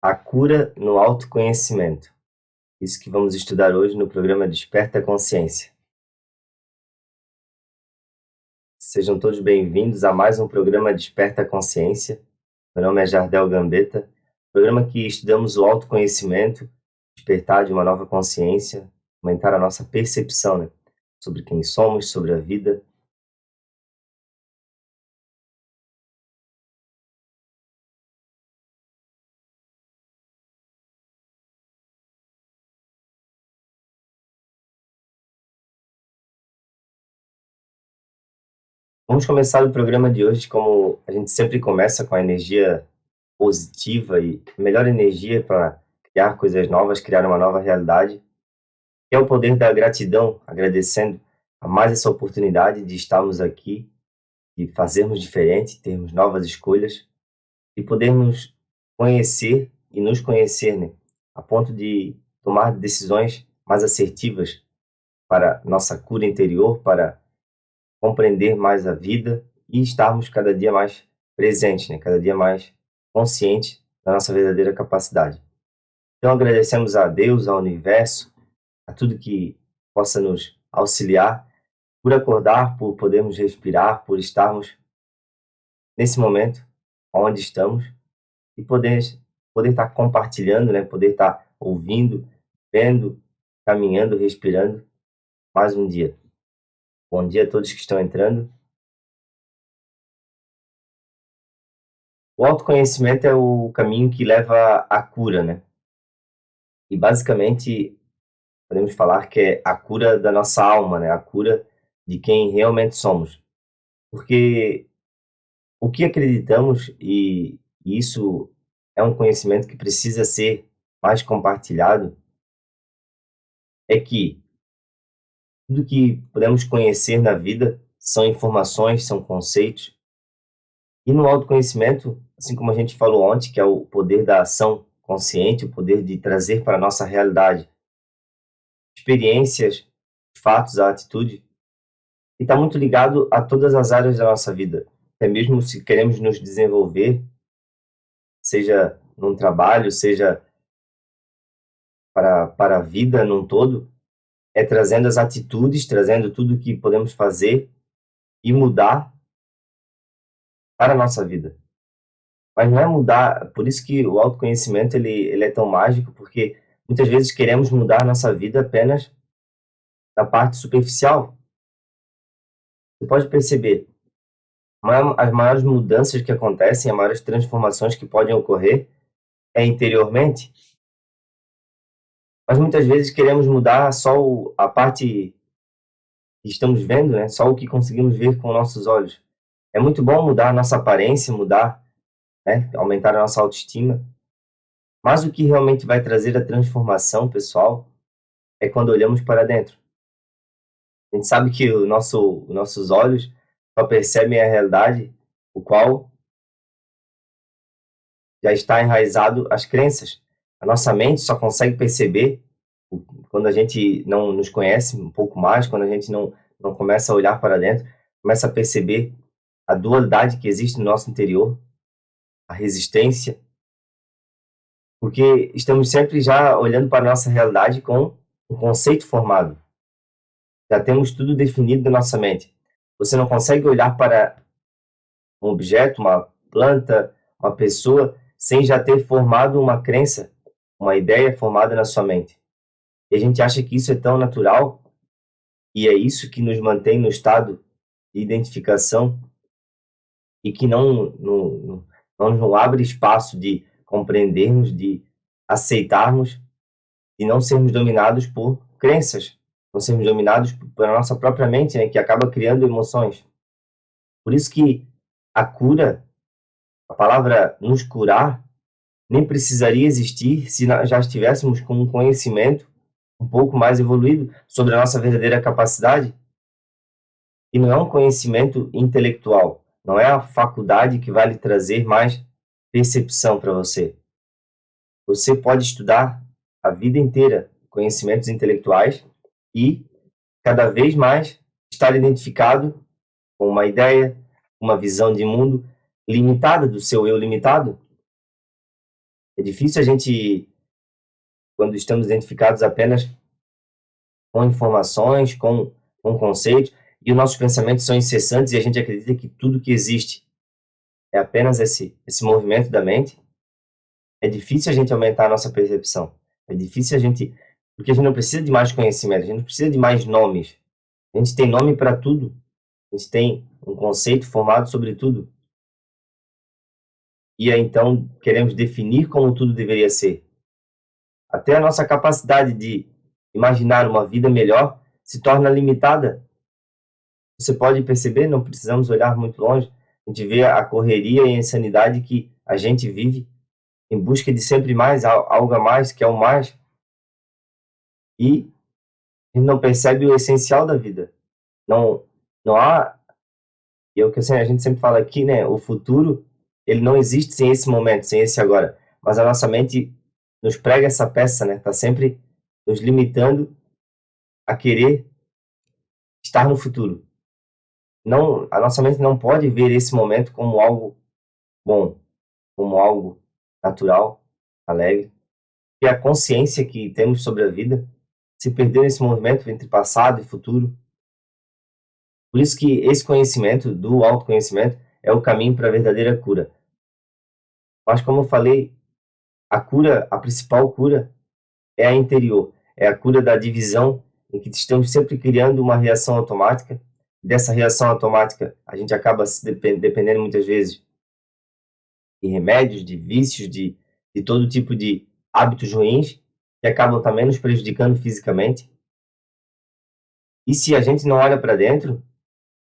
A cura no autoconhecimento. Isso que vamos estudar hoje no programa Desperta a Consciência. Sejam todos bem-vindos a mais um programa Desperta a Consciência. Meu nome é Jardel Gambetta, programa que estudamos o autoconhecimento, despertar de uma nova consciência, aumentar a nossa percepção, sobre quem somos, sobre a vida. Vamos começar o programa de hoje como a gente sempre começa, com a energia positiva e melhor energia para criar coisas novas, criar uma nova realidade, que é o poder da gratidão, agradecendo a mais essa oportunidade de estarmos aqui, de fazermos diferente, termos novas escolhas e podermos conhecer e nos conhecer, a ponto de tomar decisões mais assertivas para nossa cura interior, para compreender mais a vida e estarmos cada dia mais presentes, cada dia mais conscientes da nossa verdadeira capacidade. Então agradecemos a Deus, ao universo, a tudo que possa nos auxiliar, por acordar, por podermos respirar, por estarmos nesse momento onde estamos e poder estar compartilhando, poder estar ouvindo, vendo, caminhando, respirando mais um dia. Bom dia a todos que estão entrando. O autoconhecimento é o caminho que leva à cura, E basicamente podemos falar que é a cura da nossa alma, a cura de quem realmente somos. Porque o que acreditamos, e isso é um conhecimento que precisa ser mais compartilhado, é que tudo que podemos conhecer na vida são informações, são conceitos. E no autoconhecimento, assim como a gente falou ontem, que é o poder da ação consciente, o poder de trazer para a nossa realidade experiências, fatos, a atitude, e está muito ligado a todas as áreas da nossa vida. Até mesmo se queremos nos desenvolver, seja num trabalho, seja para a vida num todo, é trazendo as atitudes, trazendo tudo que podemos fazer e mudar para a nossa vida. Mas não é mudar, por isso que o autoconhecimento ele é tão mágico, porque muitas vezes queremos mudar a nossa vida apenas na parte superficial. Você pode perceber, as maiores mudanças que acontecem, as maiores transformações que podem ocorrer é interiormente. Mas muitas vezes queremos mudar só a parte que estamos vendo, só o que conseguimos ver com nossos olhos. É muito bom mudar a nossa aparência, mudar, aumentar a nossa autoestima. Mas o que realmente vai trazer a transformação pessoal é quando olhamos para dentro. A gente sabe que os nossos olhos só percebem a realidade, o qual já está enraizado as crenças. A nossa mente só consegue perceber quando a gente não nos conhece um pouco mais, quando a gente não começa a olhar para dentro, começa a perceber a dualidade que existe no nosso interior, a resistência, porque estamos sempre já olhando para a nossa realidade com um conceito formado. Já temos tudo definido na nossa mente. Você não consegue olhar para um objeto, uma planta, uma pessoa, sem já ter formado uma crença, uma ideia formada na sua mente. E a gente acha que isso é tão natural, e é isso que nos mantém no estado de identificação e que não abre espaço de compreendermos, de aceitarmos e não sermos dominados por crenças, não sermos dominados pela nossa própria mente, que acaba criando emoções. Por isso que a cura, a palavra nos curar, nem precisaria existir se nós já estivéssemos com um conhecimento um pouco mais evoluído sobre a nossa verdadeira capacidade. E não é um conhecimento intelectual, não é a faculdade que vai lhe trazer mais percepção para você. Você pode estudar a vida inteira conhecimentos intelectuais e cada vez mais estar identificado com uma ideia, uma visão de mundo limitada do seu eu limitado. É difícil a gente, quando estamos identificados apenas com informações, com conceitos, e os nossos pensamentos são incessantes e a gente acredita que tudo que existe é apenas esse movimento da mente, é difícil a gente aumentar a nossa percepção. É difícil a gente... Porque a gente não precisa de mais conhecimento, a gente não precisa de mais nomes. A gente tem nome para tudo. A gente tem um conceito formado sobre tudo. E aí, então, queremos definir como tudo deveria ser. Até a nossa capacidade de imaginar uma vida melhor se torna limitada. Você pode perceber, não precisamos olhar muito longe, a gente vê a correria e a insanidade que a gente vive em busca de sempre mais, algo a mais, que é o mais, e a gente não percebe o essencial da vida. Não há, e é o que assim, a gente sempre fala aqui, né, o futuro, ele não existe sem esse momento, sem esse agora, mas a nossa mente nos prega essa peça, né, tá sempre nos limitando a querer estar no futuro. Não, a nossa mente não pode ver esse momento como algo bom, como algo natural, alegre. E a consciência que temos sobre a vida se perdeu nesse movimento entre passado e futuro. Por isso que esse conhecimento do autoconhecimento é o caminho para a verdadeira cura. Mas como eu falei, a cura, a principal cura é a interior, é a cura da divisão em que estamos sempre criando uma reação automática. Dessa reação automática, a gente acaba se dependendo muitas vezes de remédios, de vícios, de todo tipo de hábitos ruins que acabam também nos prejudicando fisicamente. E se a gente não olha para dentro,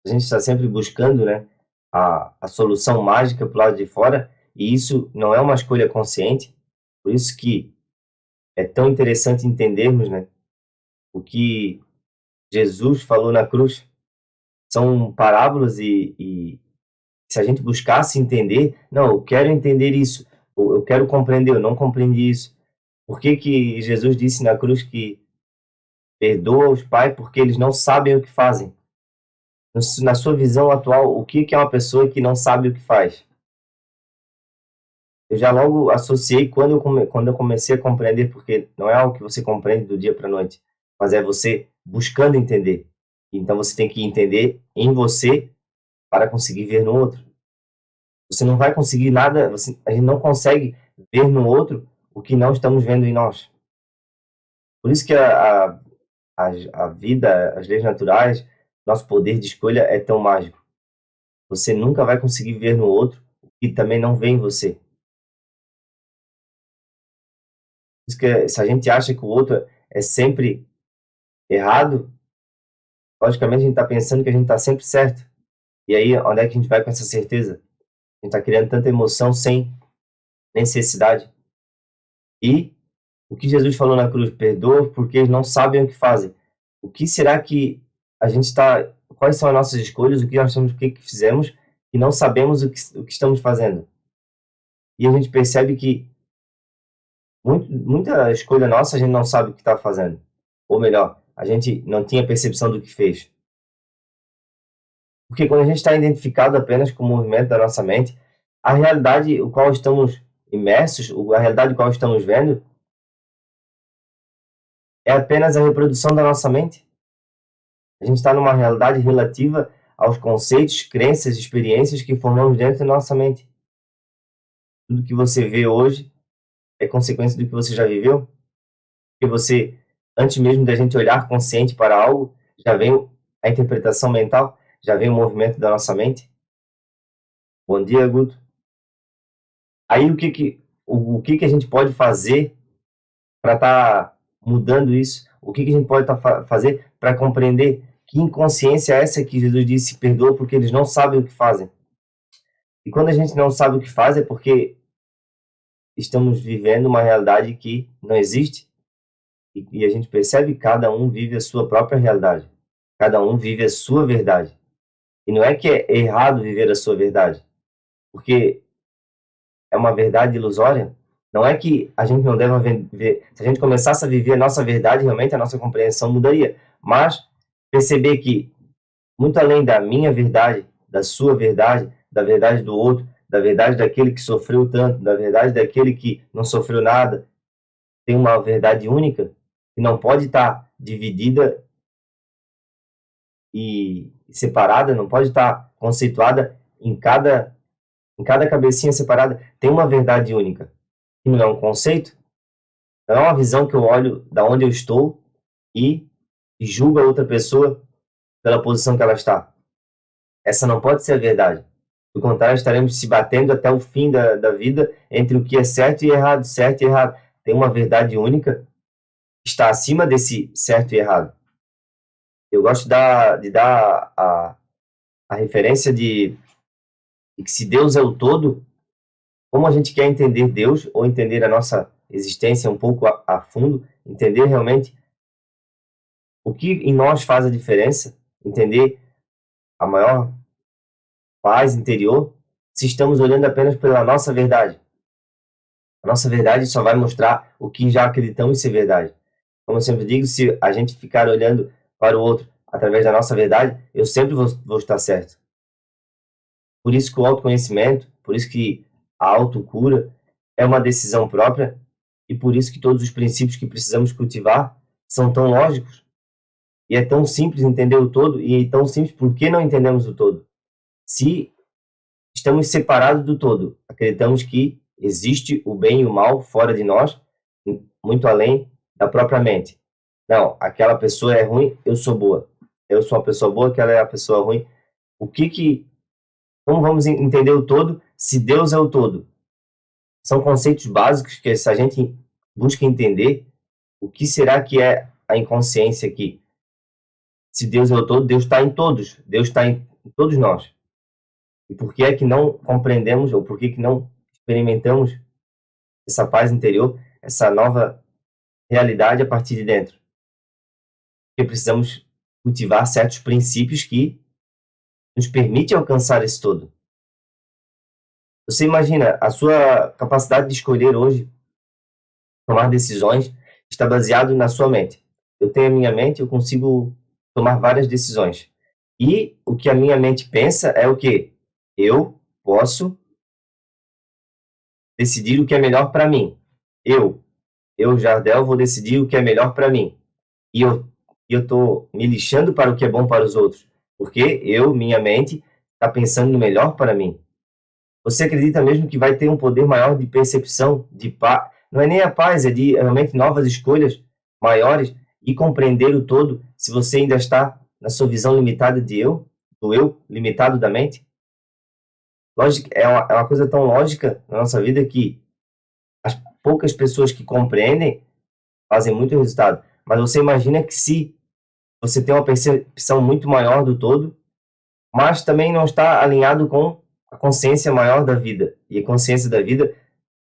a gente está sempre buscando, né, a solução mágica para o lado de fora, e isso não é uma escolha consciente. Por isso que é tão interessante entendermos, né, o que Jesus falou na cruz. São parábolas e se a gente buscasse entender, não, eu quero entender isso, eu quero compreender, eu não compreendi isso. Por que que Jesus disse na cruz que perdoa os pais porque eles não sabem o que fazem? Na sua visão atual, o que é uma pessoa que não sabe o que faz? Eu já logo associei quando eu comecei a compreender, porque não é algo que você compreende do dia para a noite, mas é você buscando entender. Então você tem que entender em você para conseguir ver no outro. Você não vai conseguir nada, a gente não consegue ver no outro o que não estamos vendo em nós. Por isso que a vida, as leis naturais, nosso poder de escolha é tão mágico. Você nunca vai conseguir ver no outro o que também não vê em você. Por isso que se a gente acha que o outro é sempre errado, logicamente a gente está pensando que a gente está sempre certo. E aí, onde é que a gente vai com essa certeza? A gente está criando tanta emoção sem necessidade. E o que Jesus falou na cruz, perdoa porque eles não sabem o que fazem. O que será que a gente está... Quais são as nossas escolhas, o que nós estamos, o que fizemos e não sabemos o que estamos fazendo. E a gente percebe que muita escolha nossa a gente não sabe o que está fazendo. Ou melhor, a gente não tinha percepção do que fez. Porque quando a gente está identificado apenas com o movimento da nossa mente, a realidade o qual estamos imersos, a realidade o qual estamos vendo, é apenas a reprodução da nossa mente. A gente está numa realidade relativa aos conceitos, crenças, experiências que formamos dentro da nossa mente. Tudo que você vê hoje é consequência do que você já viveu. Porque você, antes mesmo da gente olhar consciente para algo, já vem a interpretação mental, já vem o movimento da nossa mente. Bom dia, Guto. Aí o que a gente pode fazer para estar mudando isso? O que a gente pode fazer para compreender que inconsciência é essa que Jesus disse, perdoa porque eles não sabem o que fazem? E quando a gente não sabe o que faz é porque estamos vivendo uma realidade que não existe e a gente percebe que cada um vive a sua própria realidade. Cada um vive a sua verdade. E não é que é errado viver a sua verdade, porque é uma verdade ilusória. Não é que a gente não deva ver. Se a gente começasse a viver a nossa verdade, realmente a nossa compreensão mudaria. Mas perceber que, muito além da minha verdade, da sua verdade, da verdade do outro, da verdade daquele que sofreu tanto, da verdade daquele que não sofreu nada. Tem uma verdade única que não pode estar dividida e separada, não pode estar conceituada em cada cabecinha separada. Tem uma verdade única, que não é um conceito, não é uma visão que eu olho da onde eu estou e julgo a outra pessoa pela posição que ela está. Essa não pode ser a verdade. Do contrário, estaremos se batendo até o fim da vida entre o que é certo e errado, certo e errado. Tem uma verdade única que está acima desse certo e errado. Eu gosto de dar a referência de que se Deus é o todo, como a gente quer entender Deus ou entender a nossa existência um pouco a fundo, entender realmente o que em nós faz a diferença, entender a maior paz interior, se estamos olhando apenas pela nossa verdade. A nossa verdade só vai mostrar o que já acreditamos ser verdade. Como eu sempre digo, se a gente ficar olhando para o outro através da nossa verdade, eu sempre vou estar certo. Por isso que o autoconhecimento, por isso que a autocura é uma decisão própria e por isso que todos os princípios que precisamos cultivar são tão lógicos. E é tão simples entender o todo, e é tão simples porque não entendemos o todo. Se estamos separados do todo, acreditamos que existe o bem e o mal fora de nós, muito além da própria mente. Não, aquela pessoa é ruim, eu sou boa. Eu sou a pessoa boa, aquela é a pessoa ruim. Como vamos entender o todo se Deus é o todo? São conceitos básicos que, se a gente busca entender, o que será que é a inconsciência aqui? Se Deus é o todo, Deus está em todos. Deus está em todos nós. E por que é que não compreendemos, ou por que não experimentamos essa paz interior, essa nova realidade a partir de dentro? Porque precisamos cultivar certos princípios que nos permitem alcançar esse todo. Você imagina, a sua capacidade de escolher hoje, tomar decisões, está baseado na sua mente. Eu tenho a minha mente, eu consigo tomar várias decisões. E o que a minha mente pensa é o quê? Eu posso decidir o que é melhor para mim. Eu, Jardel, vou decidir o que é melhor para mim. E eu estou me lixando para o que é bom para os outros. Porque minha mente, está pensando no melhor para mim. Você acredita mesmo que vai ter um poder maior de percepção, de paz? Não é nem a paz, é de realmente novas escolhas maiores e compreender o todo, se você ainda está na sua visão limitada do eu limitado da mente? Lógico, é uma coisa tão lógica na nossa vida que as poucas pessoas que compreendem fazem muito resultado. Mas você imagina que se você tem uma percepção muito maior do todo, mas também não está alinhado com a consciência maior da vida. E a consciência da vida,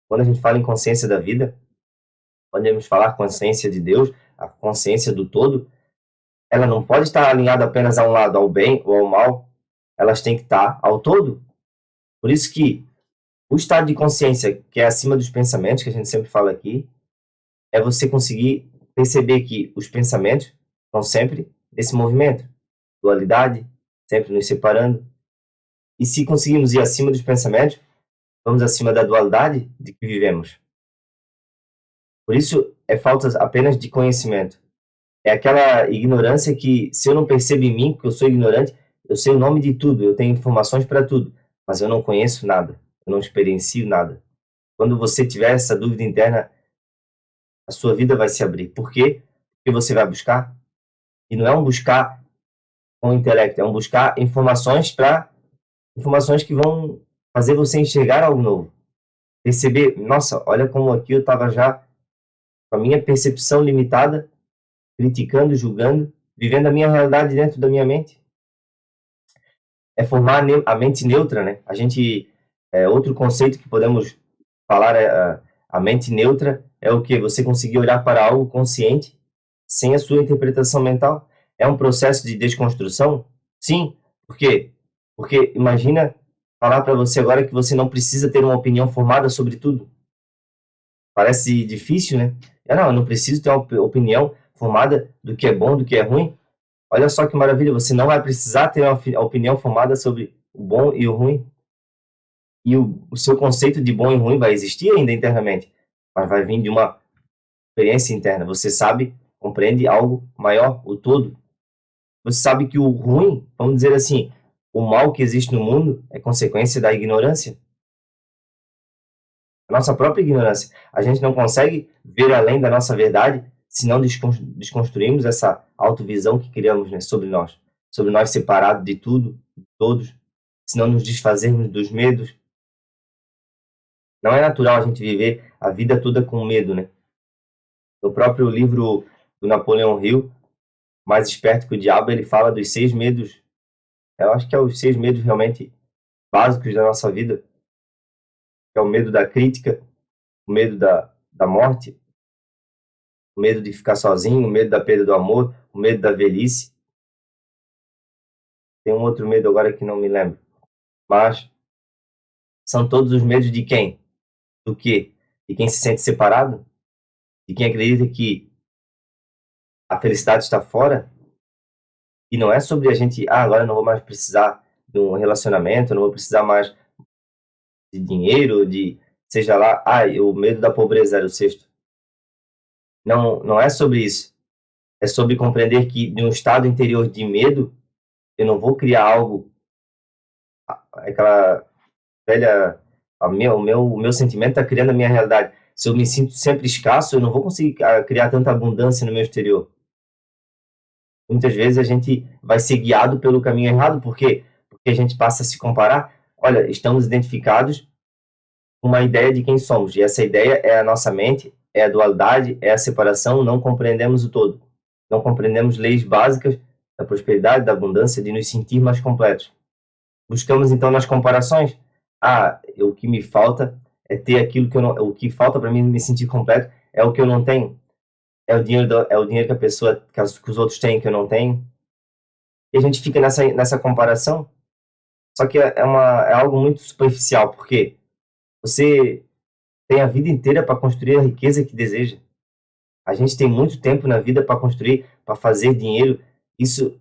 quando a gente fala em consciência da vida, podemos falar consciência de Deus, a consciência do todo, ela não pode estar alinhada apenas a um lado, ao bem ou ao mal, elas têm que estar ao todo. Por isso que o estado de consciência, que é acima dos pensamentos, que a gente sempre fala aqui, é você conseguir perceber que os pensamentos estão sempre nesse movimento, dualidade, sempre nos separando. E se conseguirmos ir acima dos pensamentos, vamos acima da dualidade de que vivemos. Por isso, é falta apenas de conhecimento. É aquela ignorância que, se eu não percebo em mim que eu sou ignorante, eu sei o nome de tudo, eu tenho informações para tudo, mas eu não conheço nada, eu não experiencio nada. Quando você tiver essa dúvida interna, a sua vida vai se abrir. Por quê? Porque você vai buscar. E não é um buscar com o intelecto, é um buscar informações que vão fazer você enxergar algo novo. Perceber, nossa, olha como aqui eu estava já com a minha percepção limitada, criticando, julgando, vivendo a minha realidade dentro da minha mente. É formar a mente neutra, né? Outro conceito que podemos falar é a mente neutra é o que? Você conseguir olhar para algo consciente sem a sua interpretação mental. É um processo de desconstrução? Sim. Por quê? Porque imagina falar para você agora que você não precisa ter uma opinião formada sobre tudo. Parece difícil, né? Eu não preciso ter uma opinião formada do que é bom, do que é ruim. Olha só que maravilha, você não vai precisar ter uma opinião formada sobre o bom e o ruim. E o seu conceito de bom e ruim vai existir ainda internamente, mas vai vir de uma experiência interna. Você sabe, compreende algo maior, o todo. Você sabe que o ruim, vamos dizer assim, o mal que existe no mundo é consequência da ignorância. A nossa própria ignorância. A gente não consegue ver além da nossa verdade se não desconstruirmos essa autovisão que criamos, né, sobre nós separados de tudo, de todos, se não nos desfazermos dos medos. Não é natural a gente viver a vida toda com medo, né? No próprio livro do Napoleão Hill, Mais Esperto que o Diabo, ele fala dos 6 medos. Eu acho que é os 6 medos realmente básicos da nossa vida, que é o medo da crítica, o medo da morte, o medo de ficar sozinho, o medo da perda do amor, o medo da velhice. Tem um outro medo agora que não me lembro. Mas são todos os medos de quem? Do quê? De quem se sente separado? De quem acredita que a felicidade está fora? E não é sobre a gente, agora eu não vou mais precisar de um relacionamento, eu não vou precisar mais de dinheiro, de seja lá, o medo da pobreza era o sexto. Não, não é sobre isso. É sobre compreender que de um estado interior de medo, eu não vou criar algo, aquela velha, o meu sentimento está criando a minha realidade. Se eu me sinto sempre escasso, eu não vou conseguir criar tanta abundância no meu exterior. Muitas vezes a gente vai ser guiado pelo caminho errado, por quê? Porque a gente passa a se comparar. Olha, estamos identificados com uma ideia de quem somos, e essa ideia é a nossa mente, é a dualidade, é a separação, não compreendemos o todo. Não compreendemos leis básicas da prosperidade, da abundância, de nos sentir mais completos. Buscamos então nas comparações, o que me falta é ter aquilo que eu não, o que falta para mim me sentir completo é o que eu não tenho. É o dinheiro que a pessoa, que os outros têm que eu não tenho. E a gente fica nessa comparação. Só que é algo muito superficial, porque você tem a vida inteira para construir a riqueza que deseja. A gente tem muito tempo na vida para construir, para fazer dinheiro. Isso,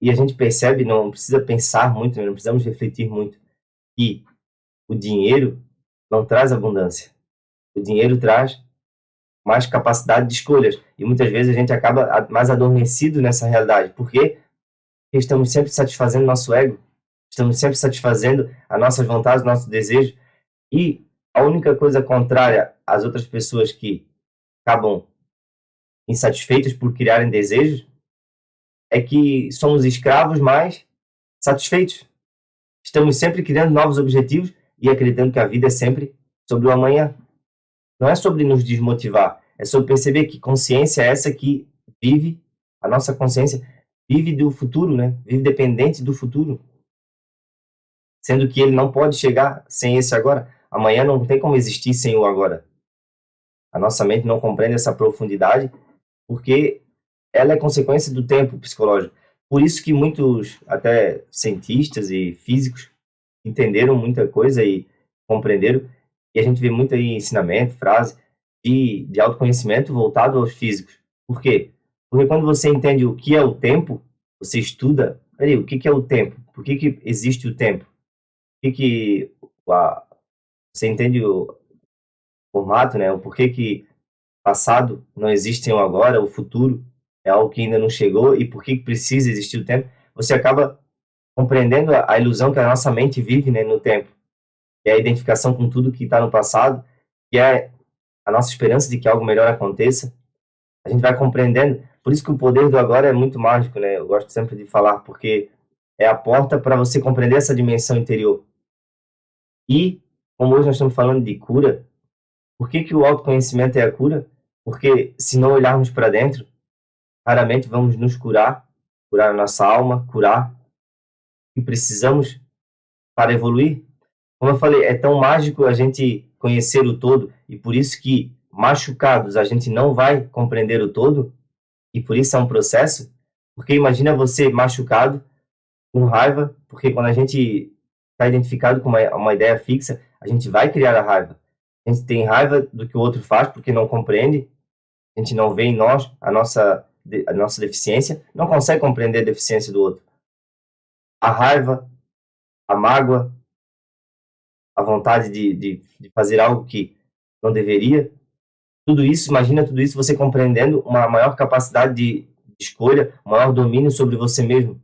e a gente percebe, não precisa pensar muito, né, não precisamos refletir muito, que o dinheiro não traz abundância. O dinheiro traz mais capacidade de escolhas. E muitas vezes a gente acaba mais adormecido nessa realidade. Por quê? Porque estamos sempre satisfazendo nosso ego. Estamos sempre satisfazendo as nossas vontades, nossos desejos. E a única coisa contrária às outras pessoas que acabam insatisfeitas por criarem desejos é que somos escravos, mas satisfeitos. Estamos sempre criando novos objetivos e acreditando que a vida é sempre sobre o amanhã. Não é sobre nos desmotivar, é sobre perceber que consciência é essa que vive, a nossa consciência vive do futuro, né? Vive dependente do futuro. Sendo que ele não pode chegar sem esse agora. Amanhã não tem como existir sem o agora. A nossa mente não compreende essa profundidade porque ela é consequência do tempo psicológico. Por isso que muitos, até cientistas e físicos, entenderam muita coisa e compreenderam. E a gente vê muito aí ensinamento, frase de autoconhecimento voltado aos físicos. Por quê? Porque quando você entende o que é o tempo, você estuda, peraí, o que é o tempo? Por que existe o tempo? Você entende o formato, né? O porquê que passado não existe sem o agora, o futuro é algo que ainda não chegou e por que precisa existir o tempo, você acaba compreendendo a ilusão que a nossa mente vive, né, no tempo. É a identificação com tudo que está no passado, que é a nossa esperança de que algo melhor aconteça. A gente vai compreendendo. Por isso que o poder do agora é muito mágico, né? Eu gosto sempre de falar, porque é a porta para você compreender essa dimensão interior. E, como hoje nós estamos falando de cura, por que o autoconhecimento é a cura? Porque se não olharmos para dentro, raramente vamos nos curar a nossa alma, curar o que precisamos para evoluir. Como eu falei, é tão mágico a gente conhecer o todo e por isso que machucados a gente não vai compreender o todo e por isso é um processo. Porque imagina você machucado, com raiva, porque quando a gente está identificado com uma ideia fixa, a gente vai criar a raiva. A gente tem raiva do que o outro faz porque não compreende, a gente não vê em nós a nossa deficiência, não consegue compreender a deficiência do outro. A raiva, a mágoa, a vontade de fazer algo que não deveria. Tudo isso, imagina tudo isso você compreendendo uma maior capacidade de escolha, um maior domínio sobre você mesmo.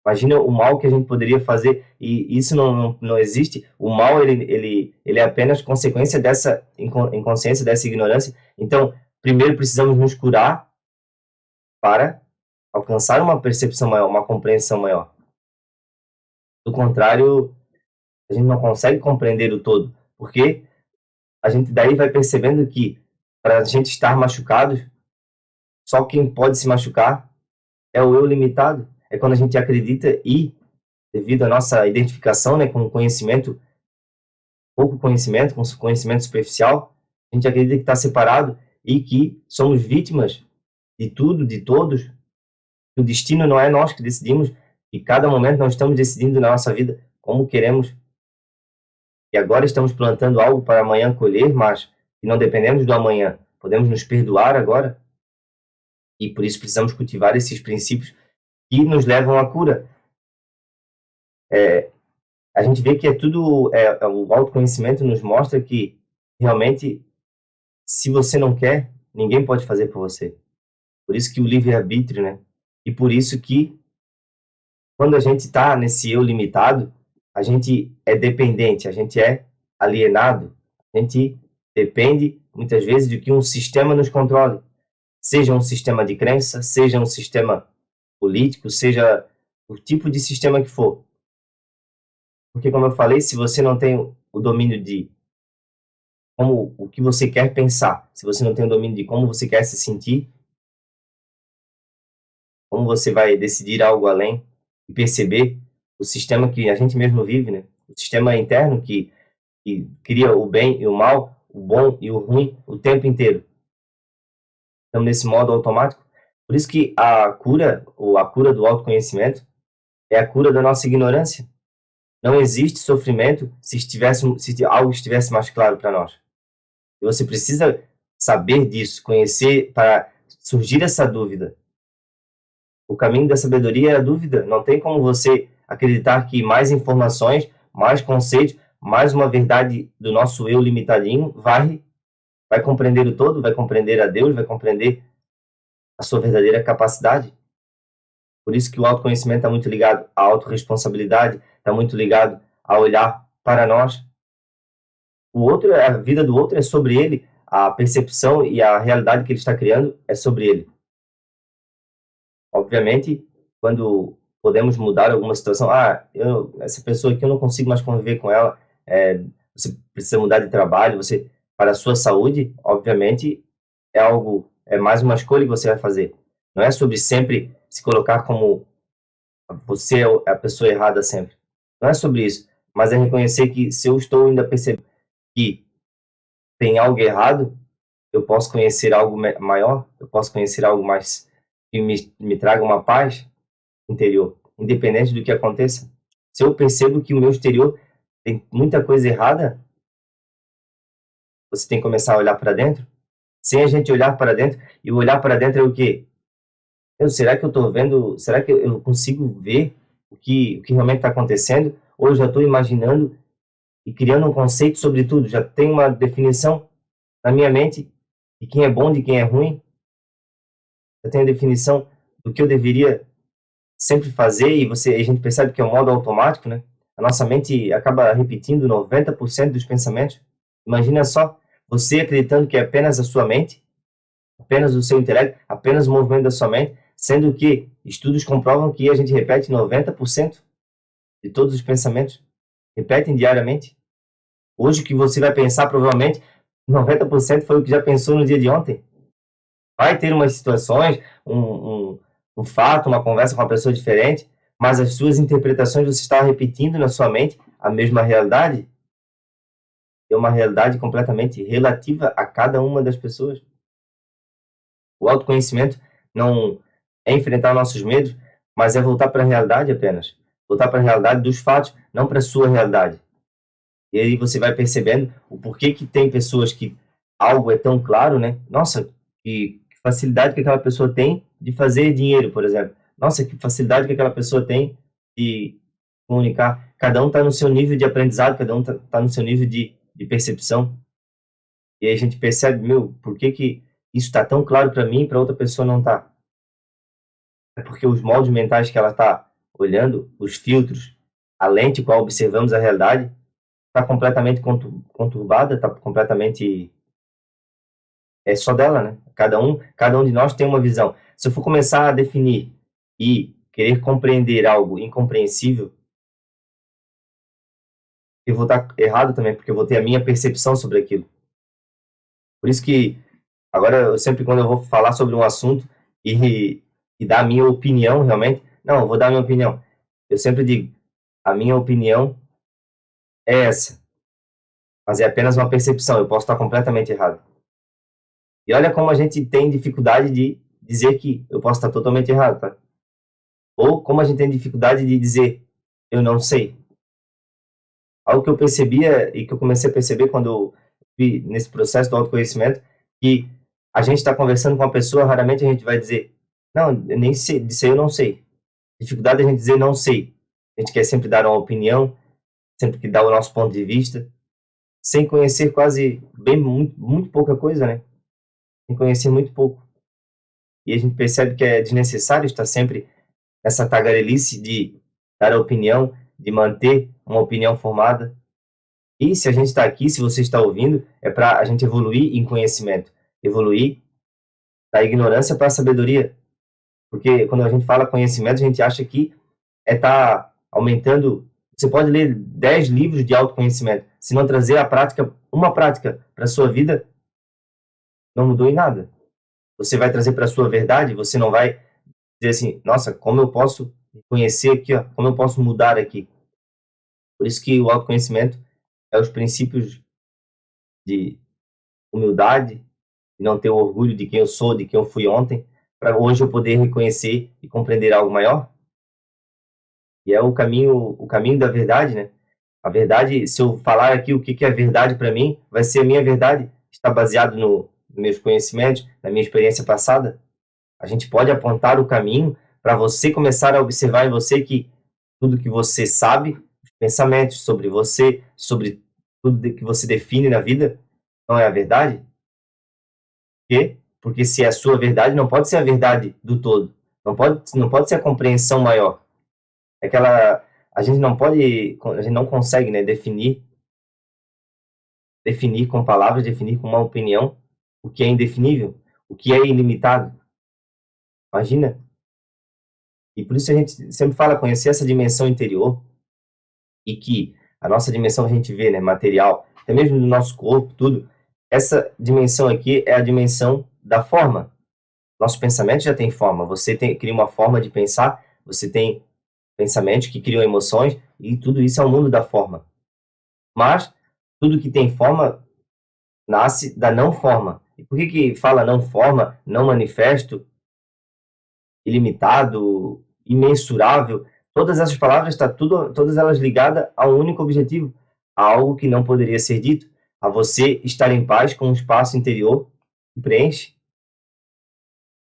Imagina o mal que a gente poderia fazer, e isso não existe. O mal, ele é apenas consequência dessa inconsciência, dessa ignorância. Então, primeiro precisamos nos curar para alcançar uma percepção maior, uma compreensão maior. Do contrário, a gente não consegue compreender o todo, porque a gente daí vai percebendo que para a gente estar machucado, só quem pode se machucar é o eu limitado. É quando a gente acredita e, devido à nossa identificação, né, com conhecimento, pouco conhecimento, com conhecimento superficial, a gente acredita que está separado e que somos vítimas de tudo, de todos. O destino não é nós que decidimos, e cada momento nós estamos decidindo na nossa vida como queremos. E agora estamos plantando algo para amanhã colher, mas que não dependemos do amanhã. Podemos nos perdoar agora. E por isso precisamos cultivar esses princípios que nos levam à cura. A gente vê que o autoconhecimento nos mostra que realmente, se você não quer, ninguém pode fazer por você. Por isso que o livre-arbítrio, né? E por isso que quando a gente está nesse eu limitado, a gente é dependente, a gente é alienado, a gente depende muitas vezes de que um sistema nos controle. Seja um sistema de crença, seja um sistema político, seja o tipo de sistema que for. Porque, como eu falei, se você não tem o domínio de como o que você quer pensar, se você não tem o domínio de como você quer se sentir, como você vai decidir algo além e perceber o sistema que a gente mesmo vive, né? O sistema interno que cria o bem e o mal, o bom e o ruim o tempo inteiro. Estamos nesse modo automático. Por isso que a cura, ou a cura do autoconhecimento, é a cura da nossa ignorância. Não existe sofrimento se algo estivesse mais claro para nós. E você precisa saber disso, conhecer, para surgir essa dúvida. O caminho da sabedoria é a dúvida. Não tem como você acreditar que mais informações, mais conceitos, mais uma verdade do nosso eu limitadinho vai compreender o todo, vai compreender a Deus, vai compreender a sua verdadeira capacidade. Por isso que o autoconhecimento está muito ligado à autorresponsabilidade, está muito ligado a olhar para nós. O outro, a vida do outro é sobre ele, a percepção e a realidade que ele está criando é sobre ele. Obviamente, quando podemos mudar alguma situação, essa pessoa aqui eu não consigo mais conviver com ela, você precisa mudar de trabalho, para a sua saúde, obviamente, é mais uma escolha que você vai fazer. Não é sobre sempre se colocar como você é a pessoa errada sempre. Não é sobre isso, mas é reconhecer que se eu estou ainda percebendo que tem algo errado, eu posso conhecer algo maior, eu posso conhecer algo mais que me traga uma paz interior, independente do que aconteça. Se eu percebo que o meu exterior tem muita coisa errada, você tem que começar a olhar para dentro. Sem a gente olhar para dentro, e o olhar para dentro é o quê? Será que eu estou vendo, será que eu consigo ver o que realmente está acontecendo? Ou eu já estou imaginando e criando um conceito sobre tudo? Já tem uma definição na minha mente de quem é bom, de quem é ruim? Já tenho a definição do que eu deveria sempre fazer, e a gente percebe que é um modo automático, né? A nossa mente acaba repetindo 90% dos pensamentos. Imagina só, você acreditando que é apenas a sua mente, apenas o seu intelecto, apenas o movimento da sua mente, sendo que estudos comprovam que a gente repete 90% de todos os pensamentos, repetem diariamente. Hoje o que você vai pensar, provavelmente, 90% foi o que já pensou no dia de ontem. Vai ter umas situações, um fato, uma conversa com uma pessoa diferente, mas as suas interpretações, você está repetindo na sua mente a mesma realidade. É uma realidade completamente relativa a cada uma das pessoas. O autoconhecimento não é enfrentar nossos medos, mas é voltar para a realidade apenas. Voltar para a realidade dos fatos, não para a sua realidade. E aí você vai percebendo o porquê que tem pessoas que algo é tão claro, né? Nossa, que facilidade que aquela pessoa tem de fazer dinheiro, por exemplo. Nossa, que facilidade que aquela pessoa tem de comunicar. Cada um está no seu nível de aprendizado, cada um está no seu nível de percepção. E aí a gente percebe, meu, por que que isso está tão claro para mim e para outra pessoa não está? É porque os moldes mentais que ela está olhando, os filtros, a lente com a qual observamos a realidade, está completamente conturbada, está completamente... É só dela, né? Cada um de nós tem uma visão. Se eu for começar a definir e querer compreender algo incompreensível, eu vou estar errado também, porque eu vou ter a minha percepção sobre aquilo. Por isso que agora eu sempre, quando eu vou falar sobre um assunto e dar a minha opinião, realmente, não, eu vou dar a minha opinião. Eu sempre digo, a minha opinião é essa, mas é apenas uma percepção, eu posso estar completamente errado. E olha como a gente tem dificuldade de dizer que eu posso estar totalmente errado, tá? Ou como a gente tem dificuldade de dizer eu não sei. Algo que eu percebia e que eu comecei a perceber quando eu vi nesse processo do autoconhecimento, que a gente está conversando com uma pessoa, raramente a gente vai dizer, não, eu nem sei, disso aí eu não sei. Dificuldade é a gente dizer não sei. A gente quer sempre dar uma opinião, sempre que dá o nosso ponto de vista, sem conhecer quase, muito pouca coisa, né? Sem conhecer muito pouco. E a gente percebe que é desnecessário estar sempre nessa tagarelice de dar a opinião, de manter uma opinião formada. E se a gente está aqui, se você está ouvindo, é para a gente evoluir em conhecimento, evoluir da ignorância para a sabedoria. Porque quando a gente fala conhecimento, a gente acha que é estar aumentando. Você pode ler 10 livros de autoconhecimento, se não trazer a prática, uma prática para a sua vida, não mudou em nada. Você vai trazer para a sua verdade, você não vai dizer assim, nossa, como eu posso conhecer aqui, ó, como eu posso mudar aqui. Por isso que o autoconhecimento é os princípios de humildade, de não ter o orgulho de quem eu sou, de quem eu fui ontem, para hoje eu poder reconhecer e compreender algo maior. E é o caminho da verdade, né? A verdade, se eu falar aqui o que é verdade para mim, vai ser a minha verdade, está baseado nos meus conhecimentos, na minha experiência passada. A gente pode apontar o caminho para você começar a observar em você que tudo que você sabe, os pensamentos sobre você, sobre tudo que você define na vida, não é a verdade. Por quê? Porque se é a sua verdade, não pode ser a verdade do todo. Não pode ser a compreensão maior. É aquela, a gente não consegue, né, definir com palavras, definir com uma opinião o que é indefinível, o que é ilimitado. Imagina. E por isso a gente sempre fala conhecer essa dimensão interior e que a nossa dimensão a gente vê, né, material, até mesmo do nosso corpo, tudo. Essa dimensão aqui é a dimensão da forma. Nosso pensamento já tem forma. Cria uma forma de pensar, você tem pensamentos que criam emoções e tudo isso é o mundo da forma. Mas tudo que tem forma nasce da não forma. E por que que fala não forma, não manifesto, ilimitado, imensurável? Todas essas palavras todas elas ligadas a um único objetivo, a algo que não poderia ser dito, a você estar em paz com um espaço interior que preenche.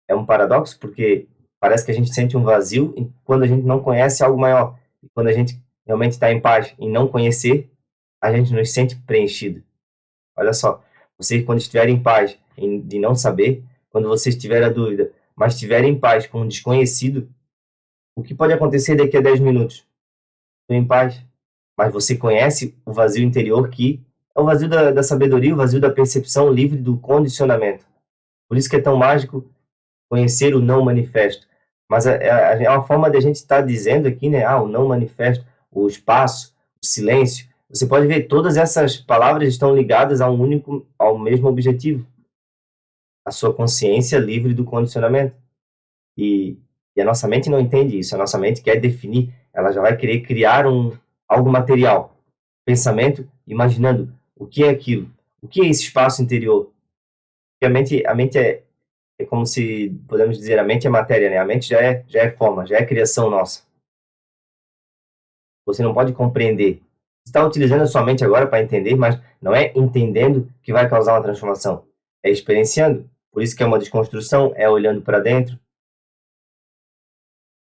É um paradoxo porque parece que a gente sente um vazio quando a gente não conhece algo maior. E quando a gente realmente está em paz em não conhecer, a gente nos sente preenchido. Olha só, você quando estiver em paz de não saber, quando você estiver a dúvida, mas estiver em paz com um desconhecido, o que pode acontecer daqui a 10 minutos? Estou em paz. Mas você conhece o vazio interior que é o vazio da sabedoria, o vazio da percepção livre do condicionamento. Por isso que é tão mágico conhecer o não manifesto. Mas é uma forma de a gente estar dizendo aqui, né? O não manifesto, o espaço, o silêncio. Você pode ver, todas essas palavras estão ligadas ao mesmo objetivo. A sua consciência livre do condicionamento. E a nossa mente não entende isso. A nossa mente quer definir, ela já vai querer criar algo material. Pensamento, imaginando o que é aquilo. O que é esse espaço interior? Porque a mente é como se, podemos dizer, a mente é matéria, né? A mente já é forma, já é criação nossa. Você não pode compreender. Você está utilizando a sua mente agora para entender, mas não é entendendo que vai causar uma transformação. É experienciando. Por isso que é uma desconstrução, é olhando para dentro.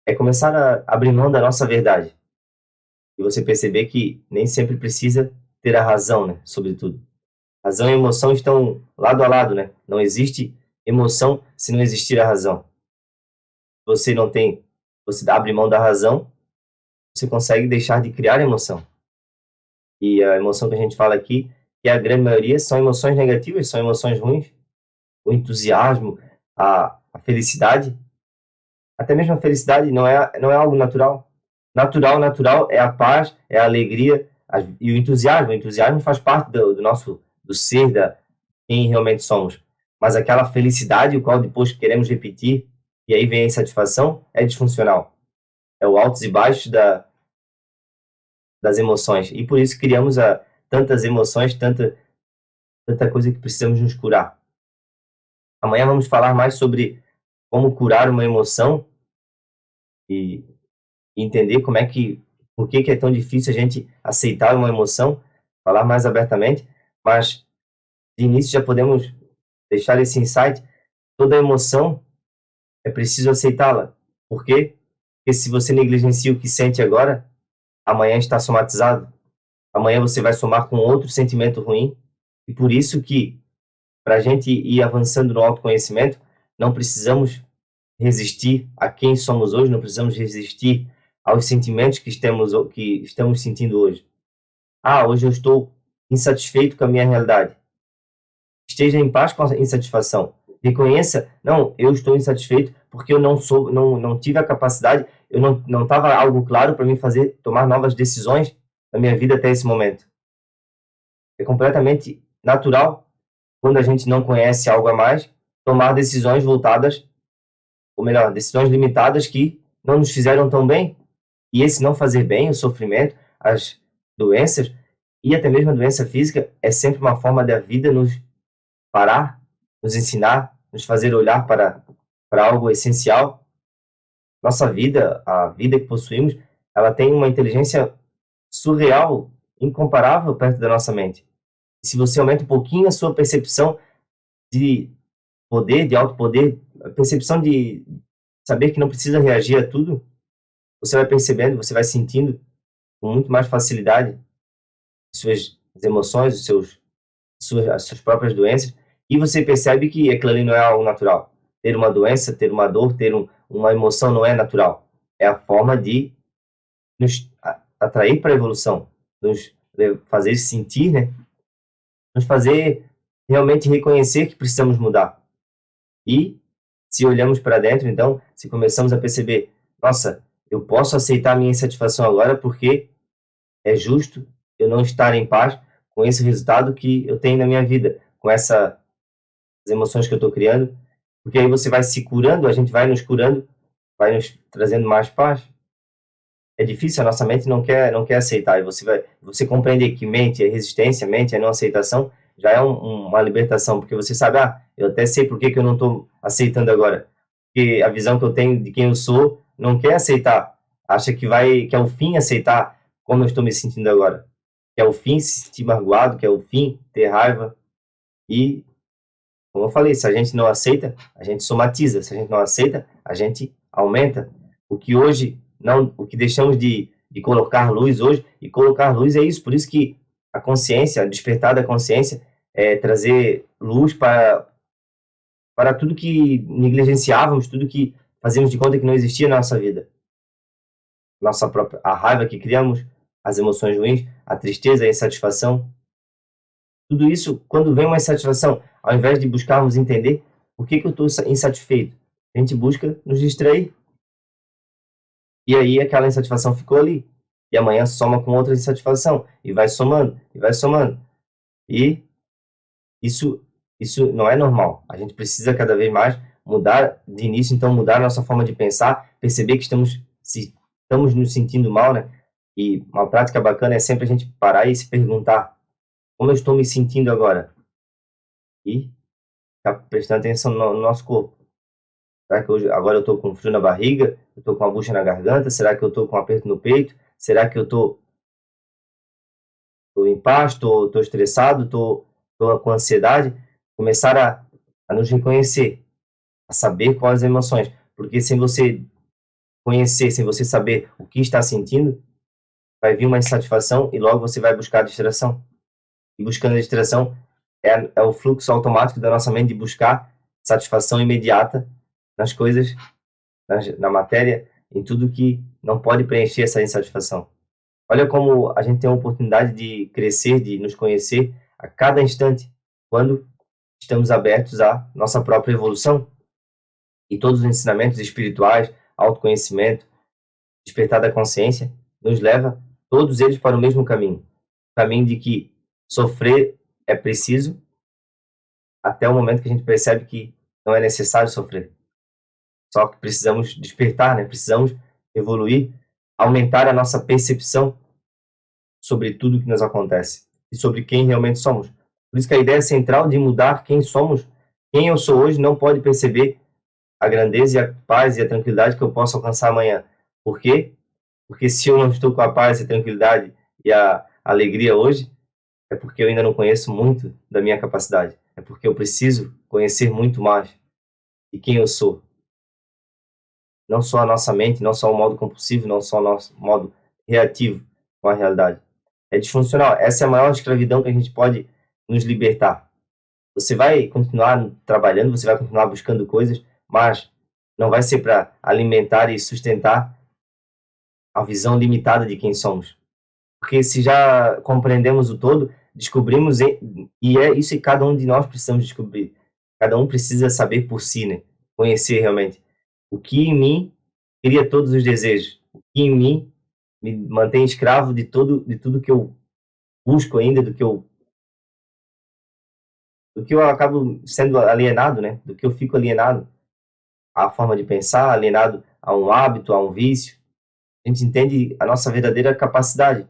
É começar a abrir mão da nossa verdade. E você perceber que nem sempre precisa ter a razão, né? Sobretudo. Razão e emoção estão lado a lado, né? Não existe emoção se não existir a razão. Você não tem, você abre mão da razão, você consegue deixar de criar emoção. E a emoção que a gente fala aqui, que a grande maioria são emoções negativas, são emoções ruins. O entusiasmo, a felicidade, até mesmo a felicidade não é algo natural. Natural é a paz, é a alegria e o entusiasmo. O entusiasmo faz parte do nosso do ser, da quem realmente somos. Mas aquela felicidade, o qual depois queremos repetir, e aí vem a insatisfação, é disfuncional. É o altos e baixos das emoções. E por isso criamos tantas emoções, tanta coisa que precisamos nos curar. Amanhã vamos falar mais sobre como curar uma emoção e entender por que é tão difícil a gente aceitar uma emoção, falar mais abertamente, mas de início já podemos deixar esse insight. Toda emoção é preciso aceitá-la. Por quê? Porque se você negligencia o que sente agora, amanhã está somatizado. Amanhã você vai somar com outro sentimento ruim. E por isso que, para a gente ir avançando no autoconhecimento, não precisamos resistir a quem somos hoje, não precisamos resistir aos sentimentos que estamos sentindo hoje. Hoje eu estou insatisfeito com a minha realidade. Esteja em paz com a insatisfação. Reconheça, não, eu estou insatisfeito porque eu não tive a capacidade, eu não estava algo claro para mim tomar novas decisões na minha vida até esse momento. É completamente natural, quando a gente não conhece algo a mais, tomar decisões voltadas, ou melhor, decisões limitadas que não nos fizeram tão bem. E esse não fazer bem, o sofrimento, as doenças e até mesmo a doença física é sempre uma forma da vida nos parar, nos ensinar, nos fazer olhar para algo essencial. Nossa vida, a vida que possuímos, ela tem uma inteligência surreal, incomparável perto da nossa mente. E se você aumenta um pouquinho a sua percepção de poder, de alto poder, a percepção de saber que não precisa reagir a tudo, você vai percebendo, você vai sentindo com muito mais facilidade suas emoções, as suas próprias doenças, e você percebe que aquilo ali não é algo natural. Ter uma doença, ter uma dor, uma emoção não é natural. É a forma de nos atrair para a evolução, nos fazer sentir, né? Nos fazer realmente reconhecer que precisamos mudar. E se olhamos para dentro, então, se começamos a perceber, nossa, eu posso aceitar a minha insatisfação agora porque é justo eu não estar em paz com esse resultado que eu tenho na minha vida, com essas emoções que eu estou criando, porque aí você vai se curando, a gente vai nos curando, vai nos trazendo mais paz. É difícil, a nossa mente não quer aceitar, e você compreender que mente é resistência, mente é não aceitação, já é uma libertação, porque você sabe, eu até sei por que eu não estou aceitando agora, porque a visão que eu tenho de quem eu sou não quer aceitar, acha que é o fim aceitar como eu estou me sentindo agora, que é o fim se sentir magoado, que é o fim ter raiva, e, como eu falei, se a gente não aceita, a gente somatiza, se a gente não aceita, a gente aumenta, o que deixamos de colocar luz hoje, e colocar luz é isso, por isso que a consciência, despertar da consciência, é trazer luz para tudo que negligenciávamos, tudo que fazíamos de conta que não existia na nossa vida. A raiva que criamos, as emoções ruins, a tristeza, a insatisfação. Tudo isso, quando vem uma insatisfação, ao invés de buscarmos entender por que eu estou insatisfeito, a gente busca nos distrair. E aí aquela insatisfação ficou ali. E amanhã soma com outra insatisfação. E vai somando, e vai somando. E isso não é normal. A gente precisa cada vez mais mudar de início, então mudar a nossa forma de pensar, perceber que estamos nos sentindo mal, né? E uma prática bacana é sempre a gente parar e se perguntar como eu estou me sentindo agora? E ficar prestando atenção no nosso corpo. Será que agora eu estou com frio na barriga? Eu estou com a bucha na garganta? Será que eu estou com um aperto no peito? Será que eu estou em paz? Estou estressado? Estou com ansiedade? Começar a nos reconhecer, a saber quais as emoções. Porque sem você conhecer, sem você saber o que está sentindo, vai vir uma insatisfação e logo você vai buscar a distração. E buscando a distração é o fluxo automático da nossa mente de buscar satisfação imediata nas coisas, na matéria, em tudo que não pode preencher essa insatisfação. Olha como a gente tem a oportunidade de crescer, de nos conhecer a cada instante, quando estamos abertos à nossa própria evolução. E todos os ensinamentos espirituais, autoconhecimento, despertar da consciência, nos leva, todos eles, para o mesmo caminho. O caminho de que sofrer é preciso, até o momento que a gente percebe que não é necessário sofrer. Só que precisamos despertar, né? Precisamos evoluir, aumentar a nossa percepção sobre tudo que nos acontece e sobre quem realmente somos. Por isso que a ideia central de mudar quem somos, quem eu sou hoje, não pode perceber a grandeza e a paz e a tranquilidade que eu posso alcançar amanhã. Por quê? Porque se eu não estou com a paz e a tranquilidade e a alegria hoje, é porque eu ainda não conheço muito da minha capacidade. É porque eu preciso conhecer muito mais de quem eu sou. Não só a nossa mente, não só o modo compulsivo, não só o nosso modo reativo com a realidade. É disfuncional. Essa é a maior escravidão que a gente pode nos libertar. Você vai continuar trabalhando, você vai continuar buscando coisas, mas não vai ser para alimentar e sustentar a visão limitada de quem somos. Porque se já compreendemos o todo, descobrimos, e é isso que cada um de nós precisamos descobrir. Cada um precisa saber por si, né? Conhecer realmente. O que em mim cria todos os desejos. O que em mim me mantém escravo de tudo que eu busco ainda, do que eu acabo sendo alienado, né? Do que eu fico alienado à forma de pensar, alienado a um hábito, a um vício. A gente entende a nossa verdadeira capacidade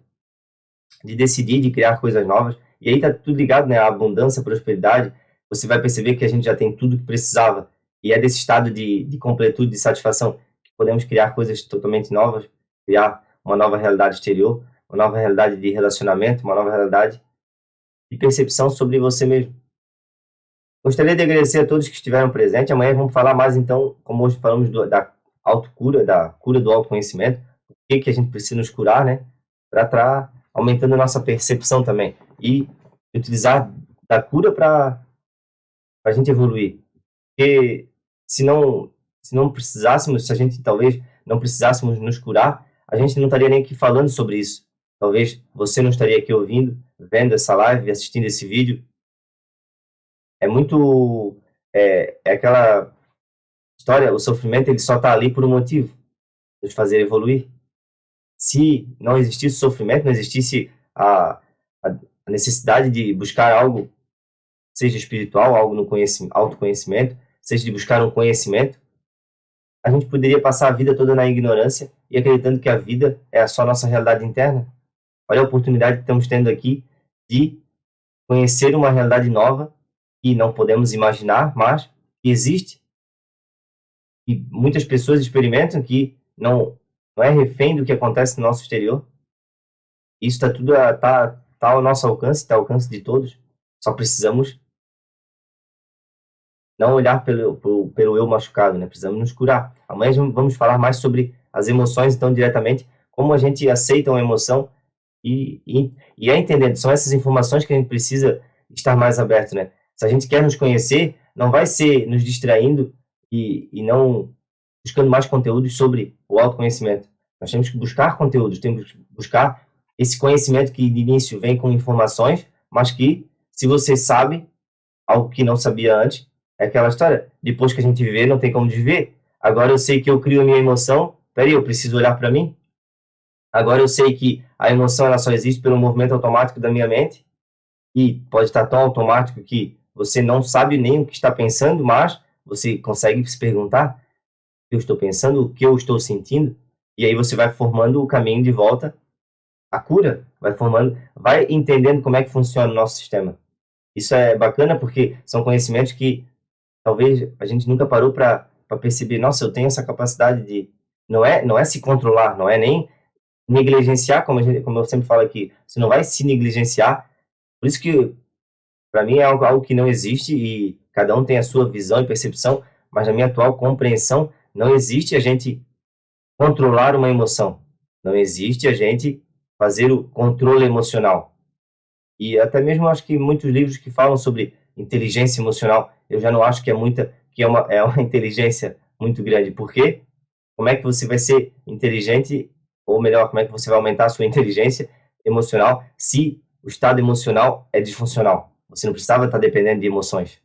de decidir, de criar coisas novas. E aí tá tudo ligado, né? A abundância, a prosperidade. Você vai perceber que a gente já tem tudo que precisava. E é desse estado de completude, de satisfação, que podemos criar coisas totalmente novas, criar uma nova realidade exterior, uma nova realidade de relacionamento, uma nova realidade de percepção sobre você mesmo. Gostaria de agradecer a todos que estiveram presentes. Amanhã vamos falar mais, então, como hoje falamos da autocura, da cura do autoconhecimento, o que a gente precisa nos curar, né? Para estar aumentando a nossa percepção também. E utilizar da cura para a gente evoluir. Porque se não precisássemos, se a gente talvez não precisássemos nos curar, a gente não estaria nem aqui falando sobre isso. Talvez você não estaria aqui ouvindo, vendo essa live, assistindo esse vídeo. É muito... É aquela história, o sofrimento ele só está ali por um motivo, nos fazer evoluir. Se não existisse sofrimento, não existisse a necessidade de buscar algo, seja espiritual, algo no autoconhecimento, seja de buscar um conhecimento, a gente poderia passar a vida toda na ignorância e acreditando que a vida é só nossa realidade interna. Olha a oportunidade que estamos tendo aqui de conhecer uma realidade nova que não podemos imaginar, mas que existe. E muitas pessoas experimentam que não é refém do que acontece no nosso exterior. Isso está tudo tá ao nosso alcance, está ao alcance de todos. Só precisamos não olhar pelo eu machucado, né? Precisamos nos curar. Amanhã vamos falar mais sobre as emoções, então, diretamente, como a gente aceita uma emoção e é entendendo. São essas informações que a gente precisa estar mais aberto, né? Se a gente quer nos conhecer, não vai ser nos distraindo e não buscando mais conteúdos sobre o autoconhecimento. Nós temos que buscar conteúdos, temos que buscar esse conhecimento que de início vem com informações, mas que, se você sabe algo que não sabia antes, é aquela história, depois que a gente viver, não tem como viver. Agora eu sei que eu crio a minha emoção, peraí, eu preciso olhar para mim. Agora eu sei que a emoção ela só existe pelo movimento automático da minha mente, e pode estar tão automático que você não sabe nem o que está pensando, mas você consegue se perguntar o que eu estou pensando, o que eu estou sentindo, e aí você vai formando o caminho de volta à cura, vai entendendo como é que funciona o nosso sistema. Isso é bacana porque são conhecimentos que talvez a gente nunca parou para perceber, nossa, eu tenho essa capacidade de... Não é se controlar, não é nem negligenciar, como eu sempre falo aqui, você não vai se negligenciar. Por isso que, para mim, é algo que não existe e cada um tem a sua visão e percepção, mas na minha atual compreensão, não existe a gente controlar uma emoção. Não existe a gente fazer o controle emocional. E até mesmo acho que muitos livros que falam sobre inteligência emocional, eu já não acho que é uma inteligência muito grande. Por quê? Como é que você vai ser inteligente, ou melhor, como é que você vai aumentar a sua inteligência emocional se o estado emocional é disfuncional? Você não precisava estar dependendo de emoções.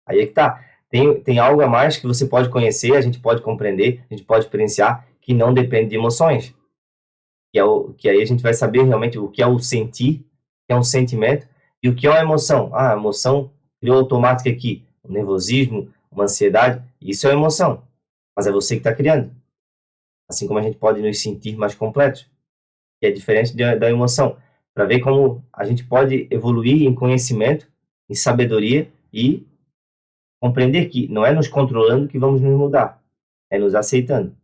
Aí é que tá. Tem algo a mais que você pode conhecer, a gente pode compreender, a gente pode experienciar, que não depende de emoções. Que aí a gente vai saber realmente o que é o sentir, o que é um sentimento, e o que é uma emoção. Ah, a emoção criou automática aqui. Um nervosismo, uma ansiedade, isso é uma emoção. Mas é você que está criando. Assim como a gente pode nos sentir mais completos, que é diferente da emoção. Para ver como a gente pode evoluir em conhecimento, em sabedoria e compreender que não é nos controlando que vamos nos mudar, é nos aceitando.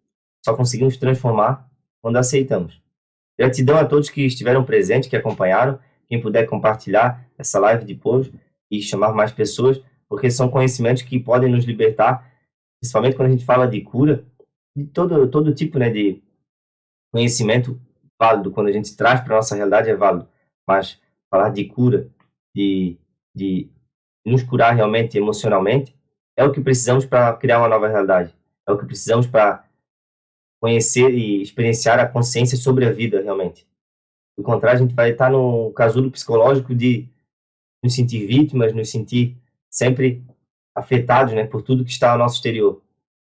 Só conseguimos transformar quando aceitamos. Gratidão a todos que estiveram presentes, que acompanharam. Quem puder compartilhar essa live depois e chamar mais pessoas, porque são conhecimentos que podem nos libertar, principalmente quando a gente fala de cura, de todo tipo, né, de conhecimento válido, quando a gente traz para a nossa realidade é válido, mas falar de cura, de nos curar realmente emocionalmente, é o que precisamos para criar uma nova realidade. É o que precisamos para conhecer e experienciar a consciência sobre a vida realmente. Do contrário, a gente vai estar no casulo psicológico de nos sentir vítimas, nos sentir sempre afetados, né, por tudo que está ao nosso exterior.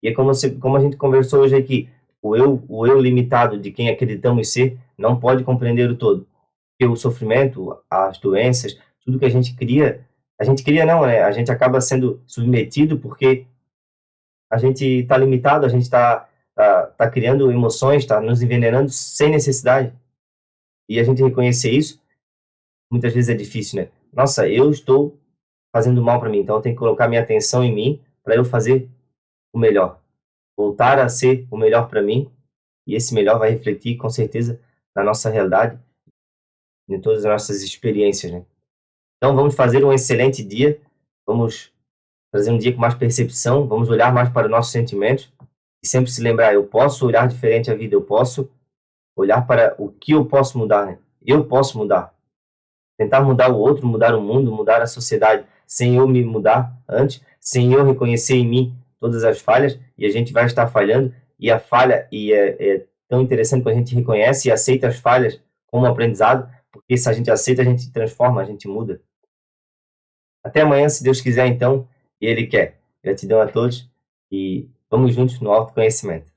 E é como a gente conversou hoje aqui, o eu limitado de quem acreditamos ser não pode compreender o todo. Porque o sofrimento, as doenças, tudo que a gente cria não, né? A gente acaba sendo submetido porque a gente está limitado, a gente tá criando emoções, está nos envenenando sem necessidade. E a gente reconhecer isso, muitas vezes é difícil, né? Nossa, eu estou fazendo mal para mim, então eu tenho que colocar minha atenção em mim para eu fazer o melhor. Voltar a ser o melhor para mim, e esse melhor vai refletir com certeza na nossa realidade, em todas as nossas experiências, né? Então vamos fazer um excelente dia, vamos trazer um dia com mais percepção, vamos olhar mais para os nossos sentimentos e sempre se lembrar, eu posso olhar diferente a vida, eu posso olhar para o que eu posso mudar, né? Eu posso mudar. Tentar mudar o outro, mudar o mundo, mudar a sociedade, sem eu me mudar antes, sem eu reconhecer em mim todas as falhas, e a gente vai estar falhando, e a falha, é tão interessante quando a gente reconhece e aceita as falhas como aprendizado, porque se a gente aceita, a gente transforma, a gente muda. Até amanhã, se Deus quiser, então, e Ele quer. Gratidão a todos, e vamos juntos no autoconhecimento.